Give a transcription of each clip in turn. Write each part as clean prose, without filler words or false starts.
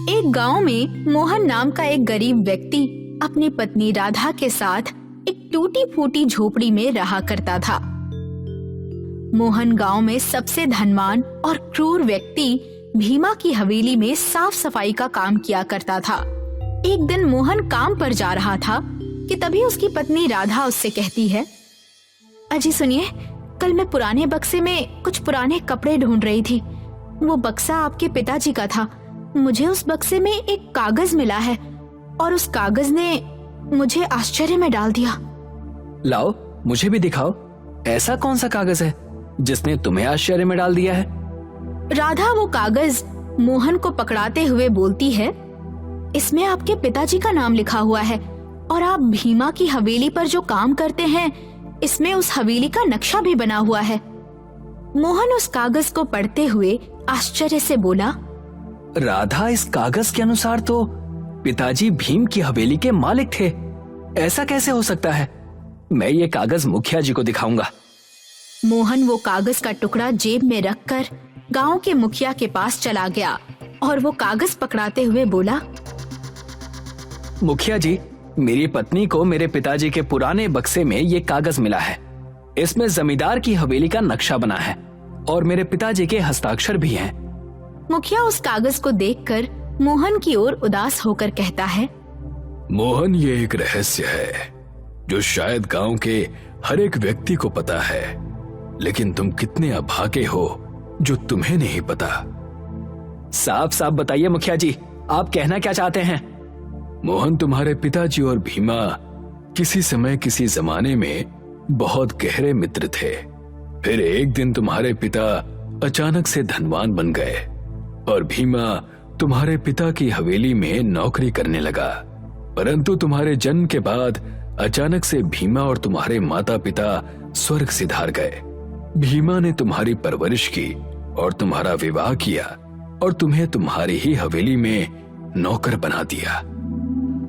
एक गांव में मोहन नाम का एक गरीब व्यक्ति अपनी पत्नी राधा के साथ एक टूटी फूटी झोपड़ी में रहा करता था। मोहन गांव में सबसे धनवान और क्रूर व्यक्ति भीमा की हवेली में साफ सफाई का काम किया करता था। एक दिन मोहन काम पर जा रहा था कि तभी उसकी पत्नी राधा उससे कहती है, अजी सुनिए, कल मैं पुराने बक्से में कुछ पुराने कपड़े ढूंढ रही थी। वो बक्सा आपके पिताजी का था। मुझे उस बक्से में एक कागज मिला है और उस कागज ने मुझे आश्चर्य में डाल दिया। लाओ, मुझे भी दिखाओ, ऐसा कौन सा कागज है जिसने तुम्हें आश्चर्य में डाल दिया है? राधा वो कागज मोहन को पकड़ाते हुए बोलती है, इसमें आपके पिताजी का नाम लिखा हुआ है और आप भीमा की हवेली पर जो काम करते हैं, इसमें उस हवेली का नक्शा भी बना हुआ है। मोहन उस कागज को पढ़ते हुए आश्चर्य से बोला, राधा, इस कागज के अनुसार तो पिताजी भीम की हवेली के मालिक थे। ऐसा कैसे हो सकता है? मैं ये कागज मुखिया जी को दिखाऊंगा। मोहन वो कागज का टुकड़ा जेब में रखकर गांव के मुखिया के पास चला गया और वो कागज पकड़ाते हुए बोला, मुखिया जी, मेरी पत्नी को मेरे पिताजी के पुराने बक्से में ये कागज मिला है। इसमें जमींदार की हवेली का नक्शा बना है और मेरे पिताजी के हस्ताक्षर भी हैं। मुखिया उस कागज को देखकर मोहन की ओर उदास होकर कहता है, मोहन, ये एक रहस्य है जो शायद गांव के हर एक व्यक्ति को पता है, लेकिन तुम कितने अभागे हो जो तुम्हें नहीं पता। साफ साफ बताइए मुखिया जी, आप कहना क्या चाहते हैं? मोहन, तुम्हारे पिताजी और भीमा किसी समय किसी जमाने में बहुत गहरे मित्र थे। फिर एक दिन तुम्हारे पिता अचानक से धनवान बन गए और भीमा तुम्हारे पिता की हवेली में नौकरी करने लगा। परंतु तुम्हारे जन्म के बाद अचानक से भीमा और तुम्हारे माता पिता स्वर्ग सिधार गए। भीमा ने तुम्हारी परवरिश की और तुम्हारा विवाह किया और तुम्हें तुम्हारी ही हवेली में नौकर बना दिया।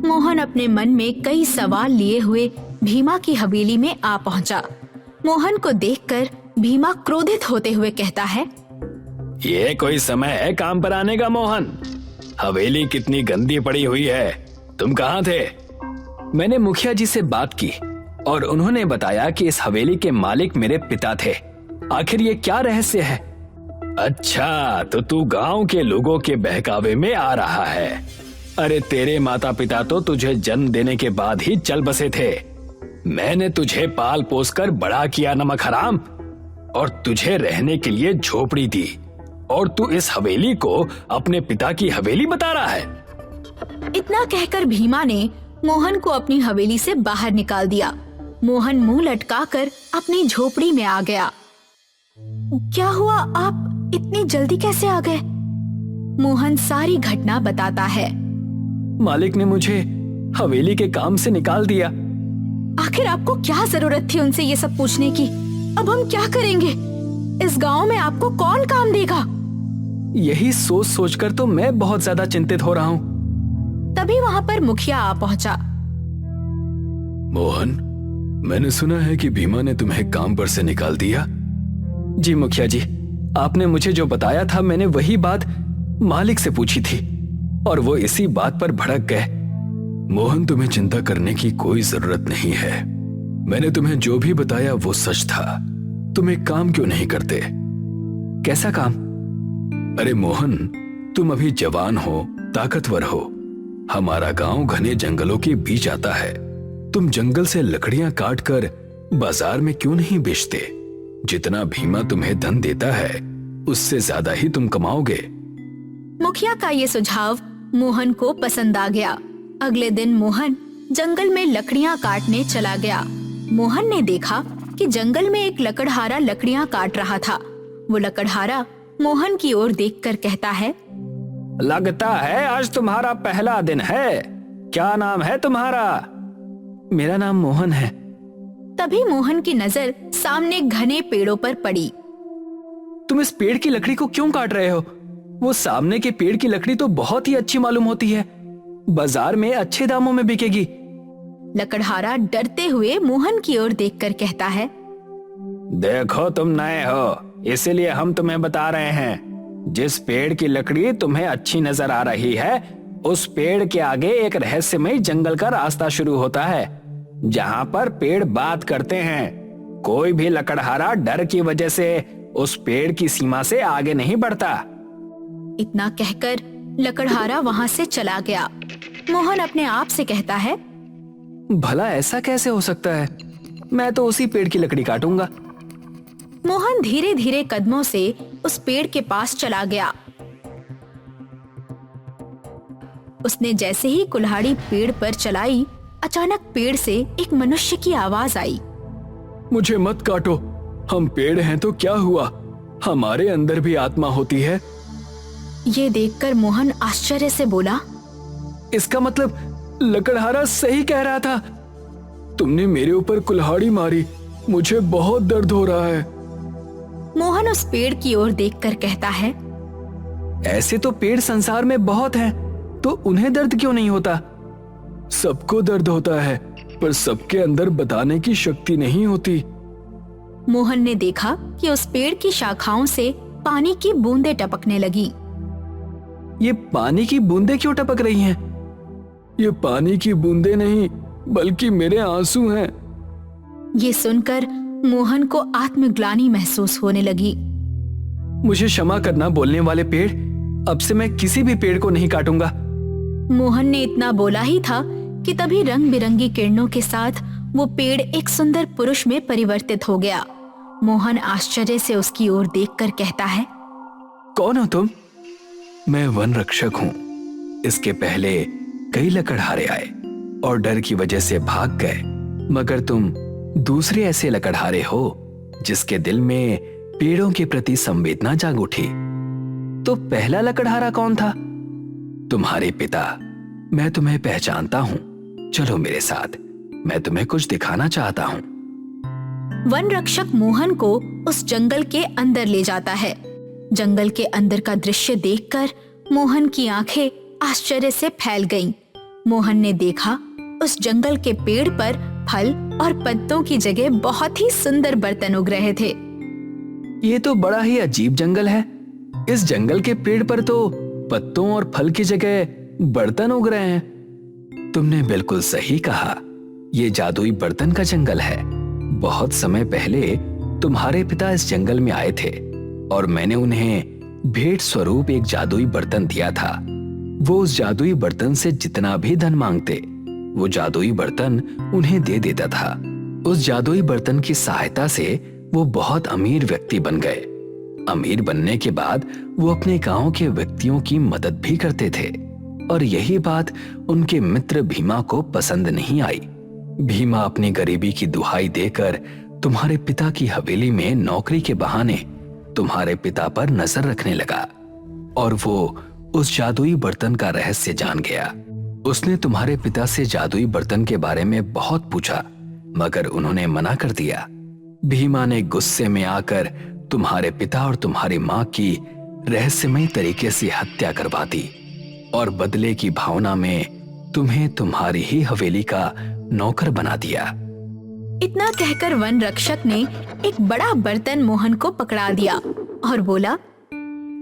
मोहन अपने मन में कई सवाल लिए हुए भीमा की हवेली में आ पहुंचा। मोहन को देखकर भीमा क्रोधित होते हुए कहता है, ये कोई समय है काम पर आने का मोहन? हवेली कितनी गंदी पड़ी हुई है। तुम कहाँ थे? मैंने मुखिया जी से बात की और उन्होंने बताया कि इस हवेली के मालिक मेरे पिता थे। आखिर ये क्या रहस्य है? अच्छा, तो तू गांव के लोगों के बहकावे में आ रहा है। अरे, तेरे माता पिता तो तुझे जन्म देने के बाद ही चल बसे थे। मैंने तुझे पाल पोस कर बड़ा किया नमक हराम, और तुझे रहने के लिए झोपड़ी दी, और तू इस हवेली को अपने पिता की हवेली बता रहा है। इतना कहकर भीमा ने मोहन को अपनी हवेली से बाहर निकाल दिया। मोहन मुंह लटकाकर अपनी झोपड़ी में आ गया। क्या हुआ? आप इतनी जल्दी कैसे आ गए? मोहन सारी घटना बताता है। मालिक ने मुझे हवेली के काम से निकाल दिया। आखिर आपको क्या जरूरत थी उनसे ये सब पूछने की? अब हम क्या करेंगे? इस गांव में आपको कौन काम देगा? यही सोच सोचकर तो मैं बहुत ज्यादा चिंतित हो रहा हूँ। तभी वहाँ पर मुखिया आ पहुँचा। मोहन, मैंने सुना है कि भीमा ने तुम्हें काम पर से निकाल दिया। जी मुखिया जी, आपने मुझे जो बताया था मैंने वही बात मालिक से पूछी थी और वो इसी बात पर भड़क गए। मोहन, तुम्हें चिंता करने की कोई जरूरत नहीं है। मैंने तुम्हें जो भी बताया वो सच था। तुम एक काम क्यों नहीं करते? कैसा काम? अरे मोहन, तुम अभी जवान हो, ताकतवर हो। हमारा गांव घने जंगलों के बीच आता है। तुम जंगल से लकड़ियां काट कर बाजार में क्यों नहीं बेचते? जितना भीमा तुम्हें धन देता है उससे ज्यादा ही तुम कमाओगे। मुखिया का ये सुझाव मोहन को पसंद आ गया। अगले दिन मोहन जंगल में लकड़ियां काटने चला गया। मोहन ने देखा कि जंगल में एक लकड़हारा लकड़ियां काट रहा था। वो लकड़हारा मोहन की ओर देखकर कहता है, लगता है आज तुम्हारा पहला दिन है। क्या नाम है तुम्हारा? मेरा नाम मोहन है। तभी मोहन की नजर सामने घने पेड़ों पर पड़ी। तुम इस पेड़ की लकड़ी को क्यों काट रहे हो? वो सामने के पेड़ की लकड़ी तो बहुत ही अच्छी मालूम होती है, बाजार में अच्छे दामों में बिकेगी। लकड़हारा डरते हुए मोहन की ओर देखकर कहता है, देखो, तुम नए हो इसीलिए हम तुम्हें बता रहे हैं। जिस पेड़ की लकड़ी तुम्हें अच्छी नजर आ रही है, उस पेड़ के आगे एक रहस्यमय जंगल का रास्ता शुरू होता है, जहां पर पेड़ बात करते हैं। कोई भी लकड़हारा डर की वजह से उस पेड़ की सीमा से आगे नहीं बढ़ता। इतना कहकर लकड़हारा वहां से चला गया। मोहन अपने आप से कहता है, भला ऐसा कैसे हो सकता है? मैं तो उसी पेड़ की लकड़ी काटूंगा। मोहन धीरे धीरे कदमों से उस पेड़ के पास चला गया। उसने जैसे ही कुल्हाड़ी पेड़ पर चलाई, अचानक पेड़ से एक मनुष्य की आवाज आई। मुझे मत काटो, हम पेड़ हैं तो क्या हुआ, हमारे अंदर भी आत्मा होती है। ये देखकर मोहन आश्चर्य से बोला, इसका मतलब लकड़हारा सही कह रहा था। तुमने मेरे ऊपर कुल्हाड़ी मारी, मुझे बहुत दर्द हो रहा है। मोहन उस पेड़ की ओर देखकर कहता है, ऐसे तो पेड़ संसार में बहुत हैं, तो उन्हें दर्द क्यों नहीं होता? सबको दर्द होता है, पर सबके अंदर बताने की शक्ति नहीं होती। मोहन ने देखा कि उस पेड़ की शाखाओं से पानी की बूंदें टपकने लगी। ये पानी की बूंदें क्यों टपक रही हैं? ये पानी की बूंदें नहीं, बल्कि मेरे आंसू हैं। ये सुनकर मोहन को आत्मग्लानि महसूस होने लगी। मुझे क्षमा करना बोलने वाले पेड़, अब से मैं किसी भी पेड़ को नहीं काटूंगा। मोहन ने इतना बोला ही था कि तभी रंग बिरंगी किरणों के साथ वो पेड़ एक सुंदर पुरुष में परिवर्तित हो गया। मोहन आश्चर्य से उसकी ओर देखकर कहता है, कौन हो तुम? मैं वन रक्षक हूँ। इसके पहले कई लकड़हारे आए और डर की वजह से भाग गए, मगर तुम दूसरे ऐसे लकड़हारे हो जिसके दिल में पेड़ों के प्रति संवेदना जाग उठी। तो पहला लकड़हारा कौन था? तुम्हारे पिता। मैं तुम्हें पहचानता हूँ, चलो मेरे साथ, मैं तुम्हें कुछ दिखाना चाहता हूँ। वन रक्षक मोहन को उस जंगल के अंदर ले जाता है। जंगल के अंदर का दृश्य देखकर मोहन की आंखें आश्चर्य से फैल गईं। मोहन ने देखा उस जंगल के पेड़ पर फल और पत्तों की जगह बहुत ही सुंदर बर्तन उग रहे थे। ये तो बड़ा ही अजीब जंगल है। इस जंगल के पेड़ पर तो पत्तों और फल की जगह बर्तन उग रहे हैं। तुमने बिल्कुल सही कहा, ये जादुई बर्तन का जंगल है। बहुत समय पहले तुम्हारे पिता इस जंगल में आए थे और मैंने उन्हें भेंट स्वरूप एक जादुई बर्तन दिया था। वो उस जादुई बर्तन से जितना भी धन मांगते, वो जादुई बर्तन उन्हें दे देता था। उस जादुई बर्तन की सहायता से वो बहुत अमीर व्यक्ति बन गए। अमीर बनने के बाद वो अपने गांव के व्यक्तियों की मदद भी करते थे, और यही बात उनके मित्र भीमा को पसंद नहीं आई। भीमा अपनी गरीबी की दुहाई देकर तुम्हारे पिता की हवेली में नौकरी के बहाने तुम्हारे पिता पर नजर रखने लगा, और वो उस जादुई बर्तन का रहस्य जान गया। उसने तुम्हारे पिता से जादुई बर्तन के बारे में बहुत पूछा, मगर उन्होंने मना कर दिया। भीमा ने गुस्से में आकर तुम्हारे पिता और तुम्हारी माँ की रहस्यमय तरीके से हत्या करवा दी, और बदले की भावना में तुम्हें तुम्हारी ही हवेली का नौकर बना दिया। इतना कहकर वन रक्षक ने एक बड़ा बर्तन मोहन को पकड़ा दिया और बोला,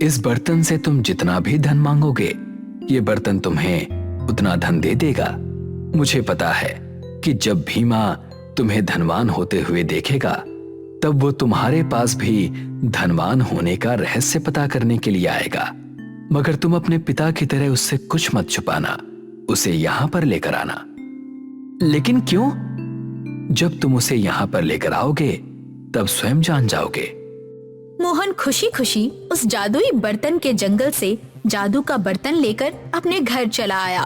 इस बर्तन से तुम जितना भी धन मांगोगे, ये बर्तन तुम्हें उतना धन दे देगा। मुझे पता है कि जब भीमा तुम्हें धनवान होते हुए देखेगा, तब वो तुम्हारे पास भी धनवान होने का रहस्य पता करने के लिए आएगा। मगर तुम अपने पिता की तरह उससे कुछ मत छुपाना, उसे यहां पर लेकर आना। लेकिन क्यों? जब तुम उसे यहां पर लेकर आओगे, तब स्वयं जान जाओगे। मोहन खुशी खुशी उस जादुई बर्तन के जंगल से जादू का बर्तन लेकर अपने घर चला आया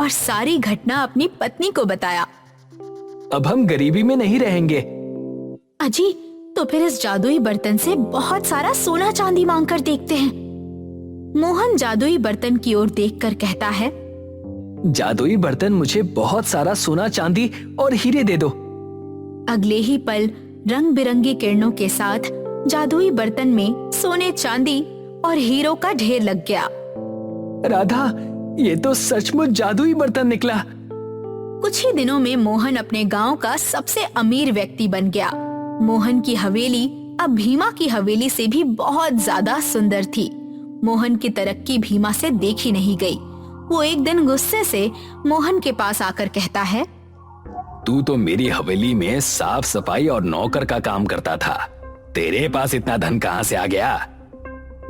और सारी घटना अपनी पत्नी को बताया। अब हम गरीबी में नहीं रहेंगे। अजी, तो फिर इस जादुई बर्तन से बहुत सारा सोना चांदी मांगकर देखते हैं। मोहन जादुई बर्तन की ओर देखकर कहता है, जादुई बर्तन मुझे बहुत सारा सोना चांदी और हीरे दे दो। अगले ही पल रंग बिरंगी किरणों के साथ जादुई बर्तन में सोने चांदी और हीरो का ढेर लग गया। राधा, ये तो सचमुच जादुई बर्तन निकला। कुछ ही दिनों में मोहन अपने गांव का सबसे अमीर व्यक्ति बन गया। मोहन की हवेली अब भीमा की हवेली से भी बहुत ज्यादा सुंदर थी। मोहन की तरक्की भीमा से देखी नहीं गई। वो एक दिन गुस्से से मोहन के पास आकर कहता है, तू तो मेरी हवेली में साफ सफाई और नौकर का काम करता था, तेरे पास इतना धन कहां से आ गया?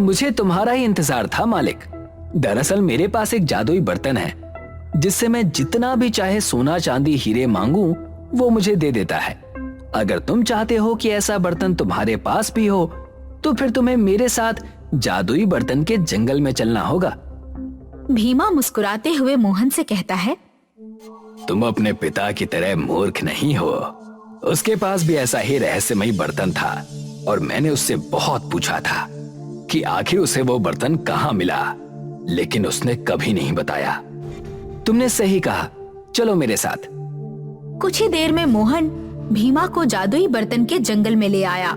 मुझे तुम्हारा ही इंतजार था मालिक। दरअसल मेरे पास एक जादुई बर्तन है जिससे मैं जितना भी चाहे सोना चांदी हीरे मांगू वो मुझे दे देता है। अगर तुम चाहते हो कि ऐसा बर्तन तुम्हारे पास भी हो तो फिर तुम्हें मेरे साथ जादुई बर्तन के जंगल में चलना होगा। भीमा मुस्कुराते हुए मोहन से कहता है, तुम अपने पिता की तरह मूर्ख नहीं हो। उसके पास भी ऐसा ही रहस्यमयी बर्तन था और मैंने उससे बहुत पूछा था कि आखिर उसे वो बर्तन कहां मिला, लेकिन उसने कभी नहीं बताया। तुमने सही कहा, चलो मेरे साथ। कुछ ही देर में मोहन भीमा को जादुई बर्तन के जंगल में ले आया।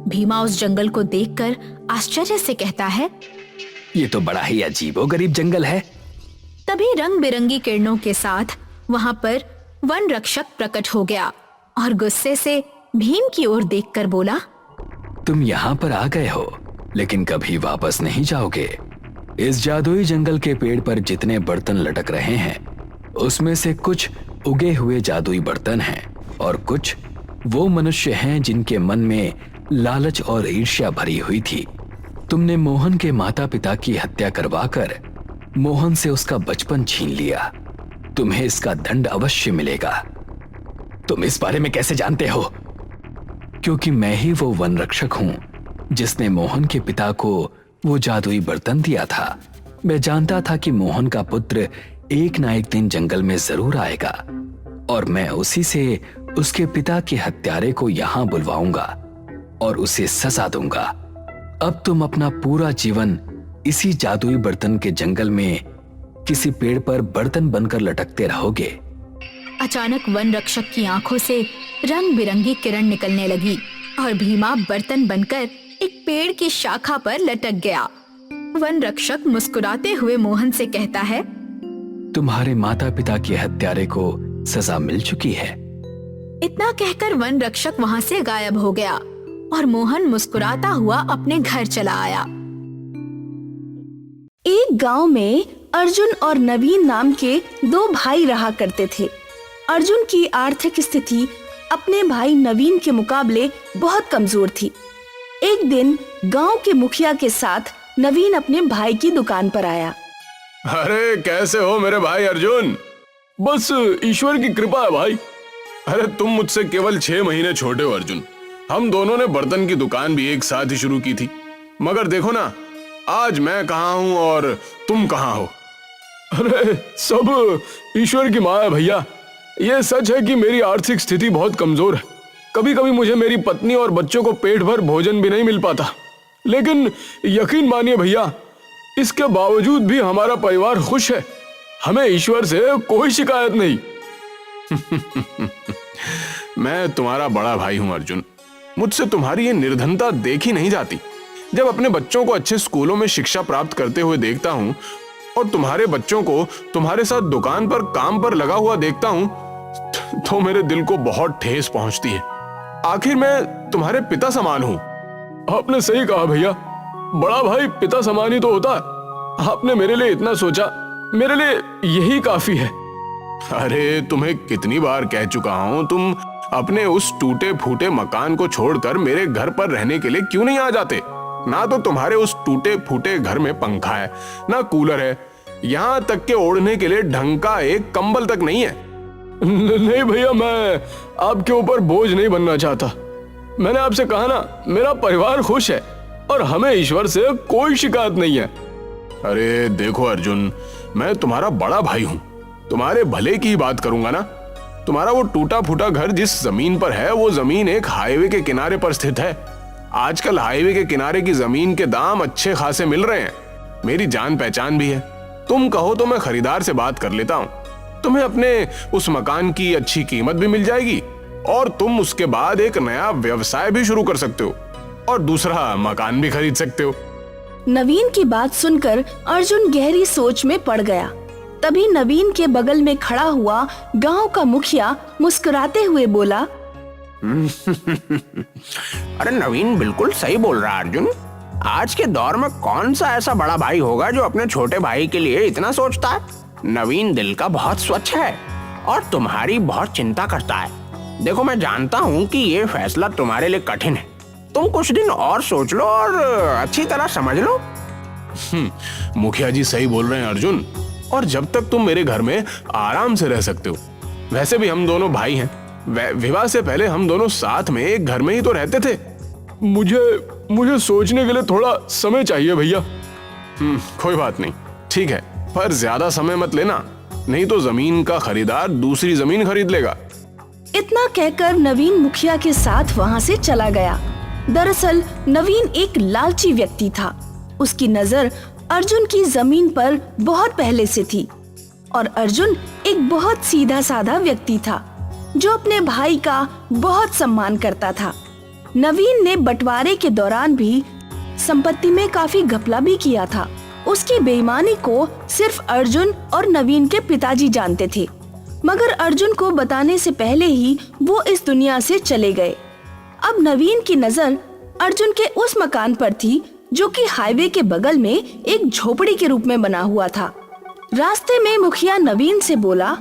भीमा उस जंगल को देखकर आश्चर्य से कहता है, ये तो बड़ा ही अजीबोगरीब जंगल है। तभी रंग बिरंगी किरणों के साथ वहां पर वन रक्षक प्रकट हो गया और गुस्से से भीम की ओर देखकर बोला, तुम यहाँ पर आ गए हो लेकिन कभी वापस नहीं जाओगे। इस जादुई जंगल के पेड़ पर जितने बर्तन लटक रहे हैं उसमें से कुछ उगे हुए जादुई बर्तन हैं और कुछ वो मनुष्य हैं जिनके मन में लालच और ईर्ष्या भरी हुई थी। तुमने मोहन के माता पिता की हत्या करवाकर मोहन से उसका बचपन छीन लिया। तुम्हें इसका दंड अवश्य मिलेगा। तुम इस बारे में कैसे जानते हो? क्योंकि मैं ही वो वन रक्षक हूं जिसने मोहन के पिता को वो जादुई बर्तन दिया था। मैं जानता था कि मोहन का पुत्र एक ना एक दिन जंगल में जरूर आएगा और मैं उसी से उसके पिता के हत्यारे को यहां बुलवाऊंगा और उसे सजा दूंगा। अब तुम अपना पूरा जीवन इसी जादुई बर्तन के जंगल में किसी पेड़ पर बर्तन बनकर लटकते रहोगे। अचानक वन रक्षक की आंखों से रंग बिरंगी किरण निकलने लगी और भीमा बर्तन बनकर एक पेड़ की शाखा पर लटक गया। वन रक्षक मुस्कुराते हुए मोहन से कहता है, तुम्हारे माता पिता के हत्यारे को सजा मिल चुकी है। इतना कहकर वन रक्षक वहां से गायब हो गया और मोहन मुस्कुराता हुआ अपने घर चला आया। एक गांव में अर्जुन और नवीन नाम के दो भाई रहा करते थे। अर्जुन की आर्थिक स्थिति अपने भाई नवीन के मुकाबले बहुत कमजोर थी। एक दिन गांव के मुखिया के साथ नवीन अपने भाई की दुकान पर आया। अरे कैसे हो मेरे भाई अर्जुन? बस ईश्वर की कृपा है भाई। अरे तुम मुझसे केवल 6 महीने छोटे हो अर्जुन। हम दोनों ने बर्तन की दुकान भी एक साथ ही शुरू की थी, मगर देखो ना आज मैं कहाँ हूँ और तुम कहाँ हो। अरे सब ईश्वर की माया है भैया। ये सच है कि मेरी आर्थिक स्थिति बहुत कमजोर है। कभी कभी मुझे मेरी पत्नी और बच्चों को पेट भर भोजन भी नहीं मिल पाता, लेकिन यकीन मानिए भैया, इसके बावजूद भी हमारा परिवार खुश है। हमें ईश्वर से कोई शिकायत नहीं। मैं तुम्हारा बड़ा भाई हूं अर्जुन। मुझसे तुम्हारी ये निर्धनता देखी नहीं जाती। जब अपने बच्चों को अच्छे स्कूलों में शिक्षा प्राप्त करते हुए देखता हूं और तुम्हारे बच्चों को तुम्हारे साथ दुकान पर काम पर लगा हुआ देखता हूं तो मेरे दिल को बहुत ठेस पहुंचती है। आखिर मैं तुम्हारे पिता समान हूं। आपने सही कहा भैया, बड़ा भाई पिता समान ही तो होता है। आपने मेरे लिए इतना सोचा, मेरे लिए यही काफी है। अरे तुम्हें कितनी बार कह चुका हूं, तुम अपने उस टूटे फूटे मकान को छोड़कर मेरे घर पर रहने के लिए क्यों नहीं आ जाते? ना तो तुम्हारे उस टूटे फूटे घर में पंखा है, ना कूलर है, यहाँ तक के ओढ़ने के लिए ढंग का एक कंबल तक नहीं है। नहीं भैया, मैं आपके ऊपर बोझ नहीं बनना चाहता। मैंने आपसे कहा ना, मेरा परिवार खुश है और हमें ईश्वर से कोई शिकायत नहीं है। अरे देखो अर्जुन, मैं तुम्हारा बड़ा भाई हूं, तुम्हारे भले की ही बात करूंगा ना। तुम्हारा वो टूटा फूटा घर जिस जमीन पर है, वो जमीन एक हाईवे के किनारे पर स्थित है। आजकल हाईवे के किनारे की जमीन के दाम अच्छे खासे मिल रहे हैं। मेरी जान पहचान भी है। तुम कहो तो मैं खरीदार से बात कर लेता हूँ। तुम्हें अपने उस मकान की अच्छी कीमत भी मिल जाएगी और तुम उसके बाद एक नया व्यवसाय भी शुरू कर सकते हो और दूसरा मकान भी खरीद सकते हो। नवीन की बात सुनकर अर्जुन गहरी सोच में पड़ गया। तभी नवीन के बगल में खड़ा हुआ गांव का मुखिया मुस्कुराते हुए बोला, अरे नवीन बिल्कुल सही बोल रहा है अर्जुन। आज के दौर में कौन सा ऐसा बड़ा भाई होगा जो अपने छोटे भाई के लिए इतना सोचता है। नवीन दिल का बहुत स्वच्छ है और तुम्हारी बहुत चिंता करता है। देखो, मैं जानता हूँ कि ये फैसला तुम्हारे लिए कठिन है। तुम कुछ दिन और सोच लो और अच्छी तरह समझ लो। मुखिया जी सही बोल रहे हैं अर्जुन, और जब तक तुम मेरे घर में आराम से रह सकते हो। वैसे भी हम दोनों भाई हैं। विवाह से पहले हम दोनों साथ में एक घर में ही तो रहते थे। मुझे सोचने के लिए थोड़ा समय चाहिए भैया। कोई बात नहीं, ठीक है, पर ज्यादा समय मत लेना, नहीं तो जमीन का खरीदार दूसरी जमीन खरीद लेगा। इतना कहकर नवीन मुखिया के साथ वहाँ से चला गया। दरअसल नवीन एक लालची व्यक्ति था। उसकी नजर अर्जुन की जमीन पर बहुत पहले से थी और अर्जुन एक बहुत सीधा साधा व्यक्ति था जो अपने भाई का बहुत सम्मान करता था। नवीन ने बंटवारे के दौरान भी संपत्ति में काफी घपला भी किया था। उसकी बेईमानी को सिर्फ अर्जुन और नवीन के पिताजी जानते थे, मगर अर्जुन को बताने से पहले ही वो इस दुनिया से चले गए। अब नवीन की नजर अर्जुन के उस मकान पर थी जो कि हाईवे के बगल में एक झोपड़ी के रूप में बना हुआ था। रास्ते में मुखिया नवीन से बोला,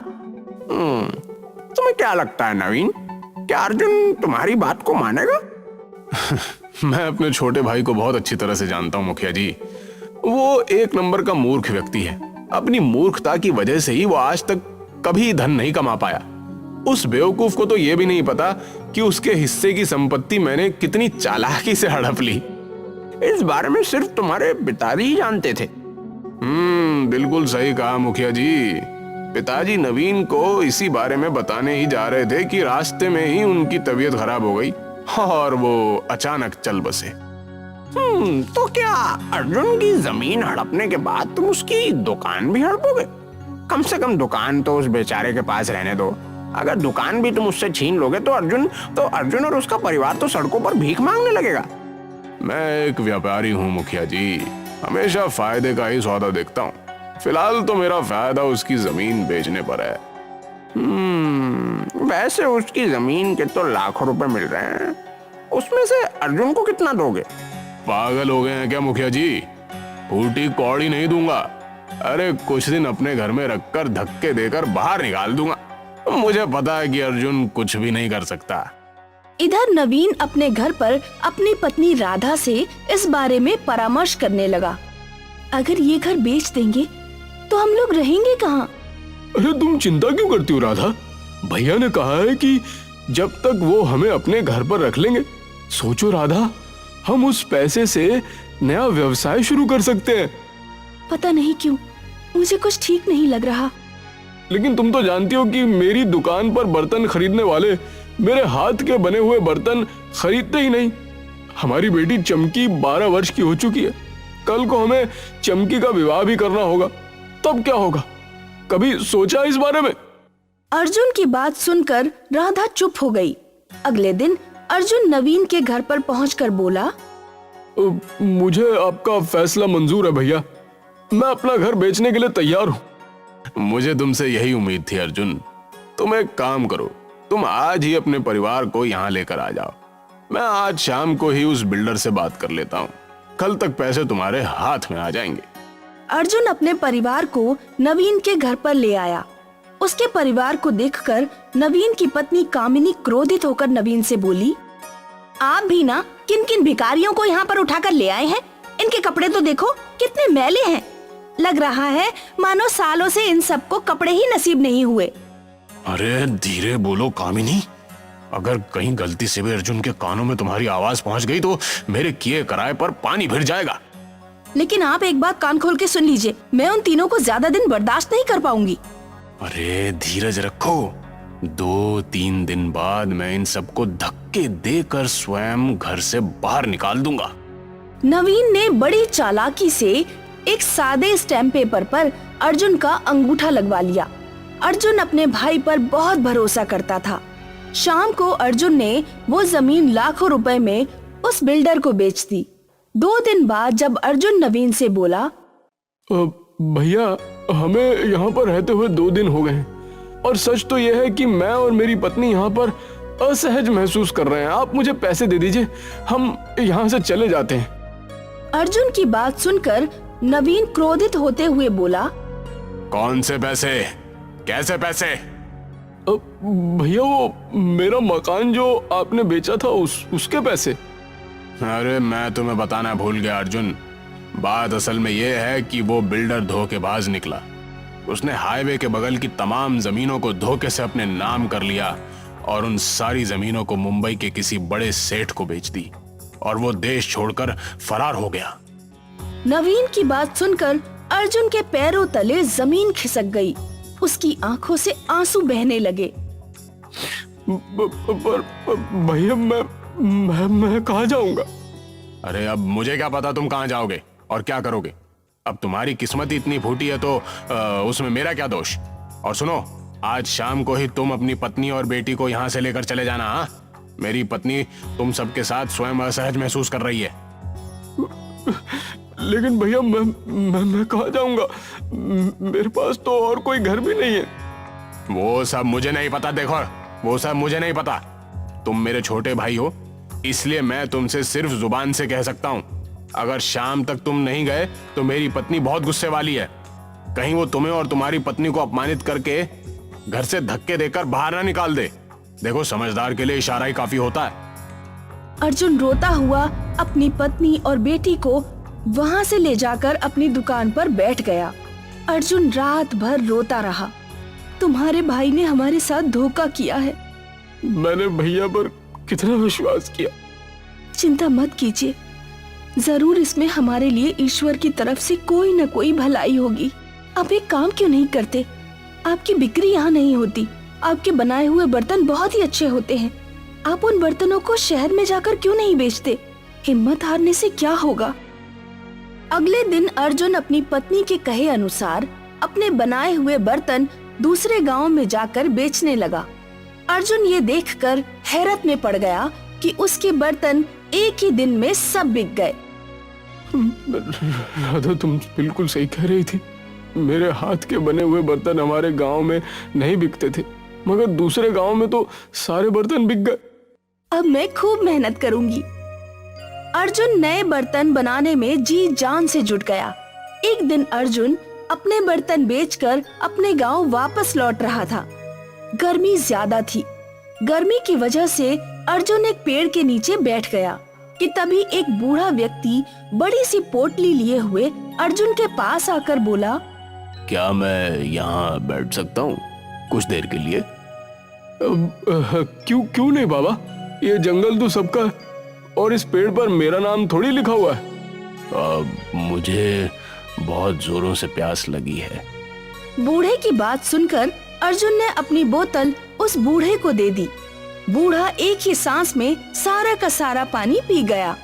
तुम्हें क्या लगता है नवीन, क्या अर्जुन तुम्हारी बात को मानेगा? मैं अपने छोटे भाई को बहुत अच्छी तरह से जानता हूँ मुखिया जी। वो एक नंबर का मूर्ख व्यक्ति है। अपनी मूर्खता की वजह से ही वो आज तक कभी धन नहीं कमा पाया। उस बेवकूफ को तो ये भी नहीं पता कि उसके हिस्से की संपत्ति मैंने कितनी चालाकी से हड़प ली। इस बारे में सिर्फ तुम्हारे पिताजी ही जानते थे। बिल्कुल सही कहा मुखिया जी। पिताजी नवीन को इसी बारे में बताने ही जा रहे थे कि रास्ते में ही उनकी तबीयत खराब हो गई और वो अचानक चल बसे। तो क्या अर्जुन की जमीन हड़पने के बाद तुम उसकी दुकान भी हड़पोगे? कम से कम दुकान तो उस बेचारे के पास रहने दो। अगर दुकान भी तुम उससे छीन लोगे तो अर्जुन और उसका परिवार तो सड़कों पर भीख मांगने लगेगा। मैं एक व्यापारी हूँ मुखिया जी, हमेशा फायदे का ही सौदा देखता हूँ। फिलहाल तो मेरा फायदा उसकी जमीन बेचने पर है। वैसे उसकी जमीन के तो लाखों रुपए मिल रहे हैं, उसमें से अर्जुन को कितना दोगे? पागल हो गए हैं क्या मुखिया जी? फूटी कौड़ी नहीं दूंगा। अरे कुछ दिन अपने घर में रखकर धक्के देकर बाहर निकाल दूंगा। मुझे पता है कि अर्जुन कुछ भी नहीं कर सकता। इधर नवीन अपने घर पर अपनी पत्नी राधा से इस बारे में परामर्श करने लगा। अगर ये घर बेच देंगे तो हम लोग रहेंगे कहाँ? अरे तुम चिंता क्यों करती हो राधा? भैया ने कहा है कि जब तक वो हमें अपने घर पर रख लेंगे। सोचो राधा, हम उस पैसे से नया व्यवसाय शुरू कर सकते हैं। पता नहीं क्यों मुझे कुछ ठीक नहीं लग रहा। लेकिन तुम तो जानती हो कि मेरी दुकान पर बर्तन खरीदने वाले मेरे हाथ के बने हुए बर्तन खरीदते ही नहीं। हमारी बेटी चमकी 12 वर्ष की हो चुकी है। कल को हमें चमकी का विवाह भी करना होगा, तब क्या होगा? कभी सोचा इस बारे में? अर्जुन की बात सुनकर राधा चुप हो गई। अगले दिन अर्जुन नवीन के घर पर पहुंचकर बोला, मुझे आपका फैसला मंजूर है भैया। मैं अपना घर बेचने के लिए तैयार हूँ। मुझे तुमसे यही उम्मीद थी अर्जुन। तुम एक काम करो, तुम आज ही अपने परिवार को यहाँ लेकर आ जाओ। मैं आज शाम को ही उस बिल्डर से बात कर लेता हूँ। कल तक पैसे तुम्हारे हाथ में आ जाएंगे। अर्जुन अपने परिवार को नवीन के घर पर ले आया। उसके परिवार को देखकर नवीन की पत्नी कामिनी क्रोधित होकर नवीन से बोली, आप भी ना किन किन भिखारियों को यहाँ पर उठाकर ले आए हैं? इनके कपड़े तो देखो कितने मैले हैं। लग रहा है मानो सालों से इन सबको कपड़े ही नसीब नहीं हुए। अरे धीरे बोलो कामिनी, अगर कहीं गलती से भी अर्जुन के कानों में तुम्हारी आवाज पहुंच गई तो मेरे किए कराए पर पानी फिर जाएगा। लेकिन आप एक बात कान खोल के सुन लीजिए, मैं उन तीनों को ज्यादा दिन बर्दाश्त नहीं कर पाऊंगी। अरे धीरज रखो, 2-3 दिन बाद मैं इन सबको धक्के देकर स्वयं घर से बाहर निकाल दूंगा। नवीन ने बड़ी चालाकी से एक सादे स्टैम्प पेपर पर अर्जुन का अंगूठा लगवा लिया। अर्जुन अपने भाई पर बहुत भरोसा करता था। शाम को अर्जुन ने वो जमीन लाखों रुपए में उस बिल्डर को बेच दी। 2 दिन बाद जब अर्जुन नवीन से बोला, भैया हमें यहाँ पर रहते हुए 2 दिन हो गए हैं और सच तो यह है कि मैं और मेरी पत्नी यहाँ पर असहज महसूस कर रहे हैं। आप मुझे पैसे दे दीजिए, हम यहाँ से चले जाते हैं। अर्जुन की बात सुनकर नवीन क्रोधित होते हुए बोला, कौन से पैसे? कैसे पैसे? भैया वो मेरा मकान जो आपने बेचा था उसके पैसे। अरे मैं तुम्हें बताना भूल गया अर्जुन। बात असल में यह है कि वो बिल्डर धोखेबाज निकला। उसने हाईवे के बगल की तमाम जमीनों को धोखे से अपने नाम कर लिया और उन सारी जमीनों को मुंबई के किसी बड़े सेठ को बेच दी और वो देश छोड़कर फरार हो गया। नवीन की बात सुनकर अर्जुन के पैरों तले जमीन खिसक गई। उसकी आंखों से आंसू बहने लगे। भैया मैं कहाँ जाऊंगा? अरे अब मुझे क्या पता तुम कहां जाओगे और क्या करोगे। अब तुम्हारी किस्मत ही इतनी फूटी है तो उसमें मेरा क्या दोष। और सुनो, आज शाम को ही तुम अपनी पत्नी और बेटी को यहाँ से लेकर चले जाना। हाँ, मेरी पत्नी तुम सबके साथ स्वयं असहज महसूस कर रही है। लेकिन भैया मैं कहाँ जाऊंगा? मेरे पास तो और कोई घर भी नहीं है। वो सब मुझे नहीं पता। देखो, वो सब मुझे नहीं पता। तुम मेरे छोटे भाई हो, इसलिए मैं तुमसे सिर्फ जुबान से कह सकता हूं। अगर शाम तक तुम नहीं गए तो मेरी पत्नी बहुत गुस्से वाली है। कहीं वो तुम्हें और तुम्हारी पत्नी को अपमानित करके घर से धक्के देकर बाहर ना निकाल दे। देखो, समझदार के लिए इशारा ही काफी होता है। अर्जुन रोता हुआ अपनी पत्नी और बेटी को वहाँ से ले जाकर अपनी दुकान पर बैठ गया। अर्जुन रात भर रोता रहा। तुम्हारे भाई ने हमारे साथ धोखा किया है। मैंने भैया पर कितना विश्वास किया। चिंता मत कीजिए, जरूर इसमें हमारे लिए ईश्वर की तरफ से कोई न कोई भलाई होगी। आप एक काम क्यों नहीं करते? आपकी बिक्री यहाँ नहीं होती। आपके बनाए हुए बर्तन बहुत ही अच्छे होते हैं। आप उन बर्तनों को शहर में जाकर क्यों नहीं बेचते? हिम्मत हारने से क्या होगा? अगले दिन अर्जुन अपनी पत्नी के कहे अनुसार अपने बनाए हुए बर्तन दूसरे गांव में जाकर बेचने लगा। अर्जुन ये देखकर हैरत में पड़ गया कि उसके बर्तन एक ही दिन में सब बिक गए। राधा, तुम बिल्कुल सही कह रही थी। मेरे हाथ के बने हुए बर्तन हमारे गांव में नहीं बिकते थे, मगर दूसरे गांव में तो सारे बर्तन बिक गए। अब मैं खूब मेहनत करूंगी। अर्जुन नए बर्तन बनाने में जी जान से जुट गया। एक दिन अर्जुन अपने बर्तन बेचकर अपने गांव वापस लौट रहा था। गर्मी ज्यादा थी। गर्मी की वजह से अर्जुन एक पेड़ के नीचे बैठ गया कि तभी एक बूढ़ा व्यक्ति बड़ी सी पोटली लिए हुए अर्जुन के पास आकर बोला, क्या मैं यहाँ बैठ सकता हूँ कुछ देर के लिए? क्यों नहीं बाबा, ये जंगल तो सबका है और इस पेड़ पर मेरा नाम थोड़ी लिखा हुआ है। मुझे बहुत जोरों से प्यास लगी है। बूढ़े की बात सुनकर अर्जुन ने अपनी बोतल उस बूढ़े को दे दी। बूढ़ा एक ही सांस में सारा का सारा पानी पी गया।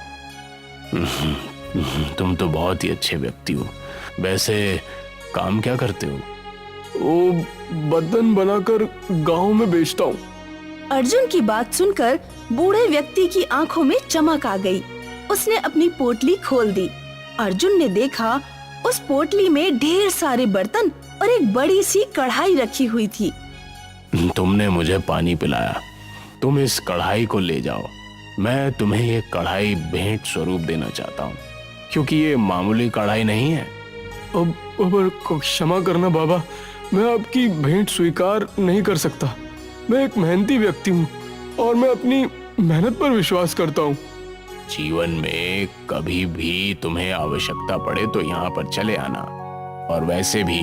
तुम तो बहुत ही अच्छे व्यक्ति हो। वैसे काम क्या करते हो? वो बर्तन बनाकर गांव में बेचता हूँ। अर्जुन की बात सुनकर बूढ़े व्यक्ति की आंखों में चमक आ गई। उसने अपनी पोटली खोल दी। अर्जुन ने देखा उस पोटली में ढेर सारे बर्तन और एक बड़ी सी कढ़ाई रखी हुई थी। तुमने मुझे पानी पिलाया, तुम इस कढ़ाई को ले जाओ। मैं तुम्हें ये कढ़ाई भेंट स्वरूप देना चाहता हूँ, क्योंकि ये मामूली कढ़ाई नहीं है। अब क्षमा करना बाबा, मैं आपकी भेंट स्वीकार नहीं कर सकता। मैं एक मेहनती व्यक्ति हूँ और मैं अपनी मेहनत पर विश्वास करता हूँ। जीवन में कभी भी तुम्हें आवश्यकता पड़े तो यहाँ पर चले आना, और वैसे भी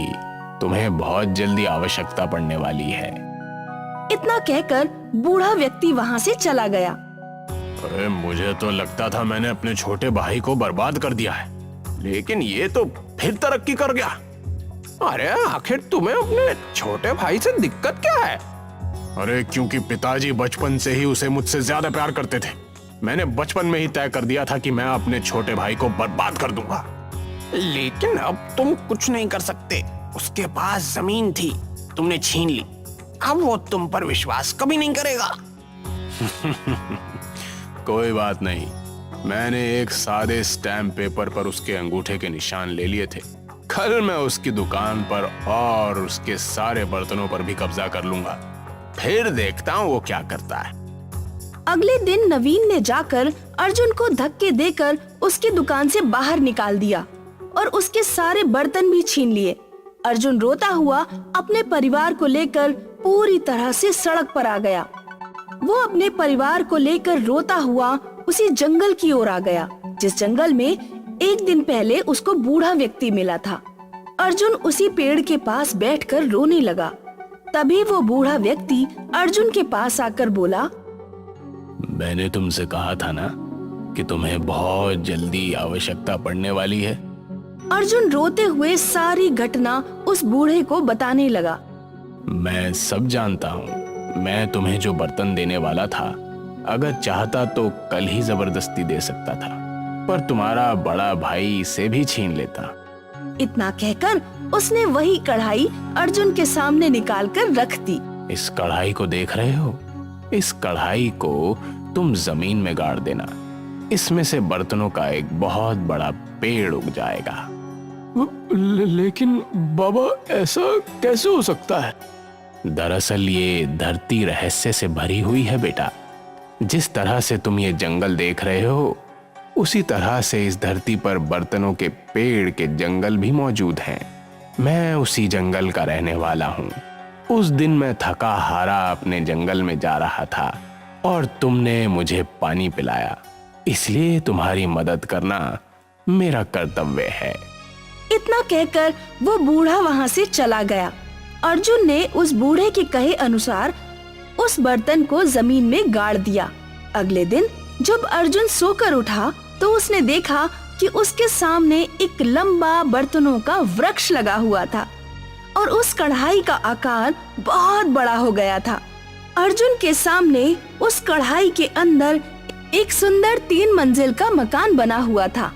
तुम्हें बहुत जल्दी आवश्यकता पड़ने वाली है। इतना कहकर बूढ़ा व्यक्ति वहाँ से चला गया। अरे मुझे तो लगता था मैंने अपने छोटे भाई को बर्बाद कर दिया है, लेकिन ये तो फिर तरक्की कर गया। अरे आखिर तुम्हें अपने छोटे भाई से दिक्कत क्या है? अरे क्योंकि पिताजी बचपन से ही उसे मुझसे ज्यादा प्यार करते थे। मैंने बचपन में ही तय कर दिया था कि मैं अपने छोटे भाई को बर्बाद कर दूंगा। लेकिन अब तुम कुछ नहीं कर सकते। उसके पास जमीन थी, तुमने छीन ली। अब वो तुम पर विश्वास कभी नहीं करेगा। कोई बात नहीं, मैंने एक सादे स्टैम्प पेपर पर उसके अंगूठे के निशान ले लिए थे। कल मैं उसकी दुकान पर और उसके सारे बर्तनों पर भी कब्जा कर लूंगा। फिर देखता हूँ वो क्या करता है। अगले दिन नवीन ने जाकर अर्जुन को धक्के देकर उसकी दुकान से बाहर निकाल दिया और उसके सारे बर्तन भी छीन लिए। अर्जुन रोता हुआ अपने परिवार को लेकर पूरी तरह से सड़क पर आ गया। वो अपने परिवार को लेकर रोता हुआ उसी जंगल की ओर आ गया, जिस जंगल में एक दिन पहले उसको बूढ़ा व्यक्ति मिला था। अर्जुन उसी पेड़ के पास बैठकर रोने लगा। तभी वो बूढ़ा व्यक्ति अर्जुन के पास आकर बोला, मैंने तुमसे कहा था ना कि तुम्हें बहुत जल्दी आवश्यकता पड़ने वाली है। अर्जुन रोते हुए सारी घटना उस बूढ़े को बताने लगा। मैं सब जानता हूँ। मैं तुम्हें जो बर्तन देने वाला था, अगर चाहता तो कल ही जबरदस्ती दे सकता था, पर तुम्हारा बड़ा भाई इसे भी छीन लेता। इतना कहकर उसने वही कढ़ाई अर्जुन के सामने निकालकर रख दी। इस कढ़ाई को देख रहे हो? इस कढ़ाई को तुम जमीन में गाड़ देना। इसमें से बर्तनों का एक बहुत बड़ा पेड़ उग जाएगा। लेकिन बाबा, ऐसा कैसे हो सकता है? दरअसल ये धरती रहस्य से भरी हुई है बेटा। जिस तरह से तुम ये जंगल देख रहे हो, उसी तरह से इस धरती पर बर्तनों के पेड़ के जंगल भी मौजूद हैं। मैं उसी जंगल का रहने वाला हूँ। उस दिन मैं थका हारा अपने जंगल में जा रहा था और तुमने मुझे पानी पिलाया, इसलिए तुम्हारी मदद करना मेरा कर्तव्य है। इतना कहकर वो बूढ़ा वहाँ से चला गया। अर्जुन ने उस बूढ़े के कहे अनुसार उस बर्तन को जमीन में गाड़ दिया। अगले दिन जब अर्जुन सोकर उठा तो उसने देखा कि उसके सामने एक लंबा बर्तनों का वृक्ष लगा हुआ था और उस कढ़ाई का आकार बहुत बड़ा हो गया था। अर्जुन के सामने उस कढ़ाई के अंदर एक सुंदर 3 मंजिल का मकान बना हुआ था।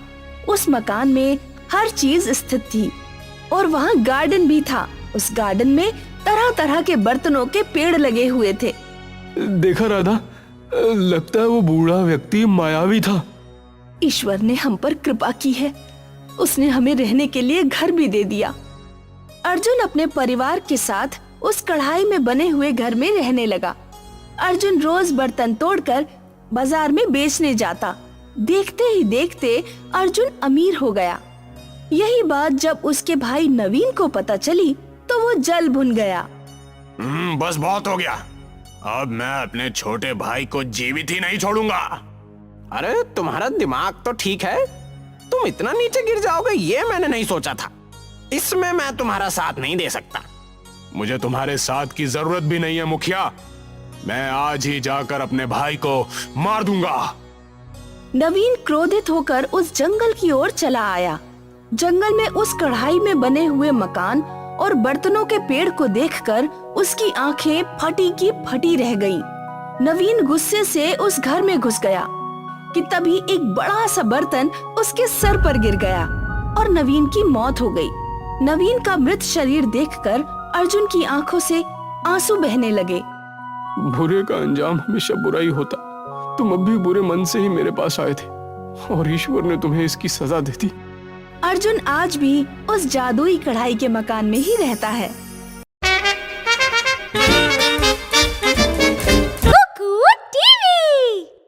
उस मकान में हर चीज स्थित थी और वहाँ गार्डन भी था। उस गार्डन में तरह तरह के बर्तनों के पेड़ लगे हुए थे। देखा राधा, लगता है वो बूढ़ा व्यक्ति मायावी था। ईश्वर ने हम पर कृपा की है, उसने हमें रहने के लिए घर भी दे दिया। अर्जुन अपने परिवार के साथ उस कढ़ाई में बने हुए घर में रहने लगा। अर्जुन रोज बर्तन तोड़कर बाजार में बेचने जाता। देखते ही देखते अर्जुन अमीर हो गया। यही बात जब उसके भाई नवीन को पता चली तो वो जल भुन गया। बस बहुत हो गया। अब मैं अपने छोटे भाई को जीवित ही नहीं छोड़ूंगा। अरे तुम्हारा दिमाग तो ठीक है, तुम इतना नीचे गिर जाओगे ये मैंने नहीं सोचा था। इसमें मैं तुम्हारा साथ नहीं दे सकता। मुझे तुम्हारे साथ की जरूरत भी नहीं है मुखिया। मैं आज ही जाकर अपने भाई को मार दूंगा। नवीन क्रोधित होकर उस जंगल की ओर चला आया। जंगल में उस कढ़ाई में बने हुए मकान और बर्तनों के पेड़ को देखकर उसकी आंखें फटी की फटी रह गईं। नवीन गुस्से से उस घर में घुस गया कि तभी एक बड़ा सा बर्तन उसके सर पर गिर गया और नवीन की मौत हो गई। नवीन का मृत शरीर देखकर अर्जुन की आंखों से आंसू बहने लगे। बुरे का अंजाम हमेशा बुरा ही होता। तुम अब भी बुरे मन से ही मेरे पास आए थे और ईश्वर ने तुम्हें इसकी सजा दे दी। अर्जुन आज भी उस जादुई कढ़ाई के मकान में ही रहता है।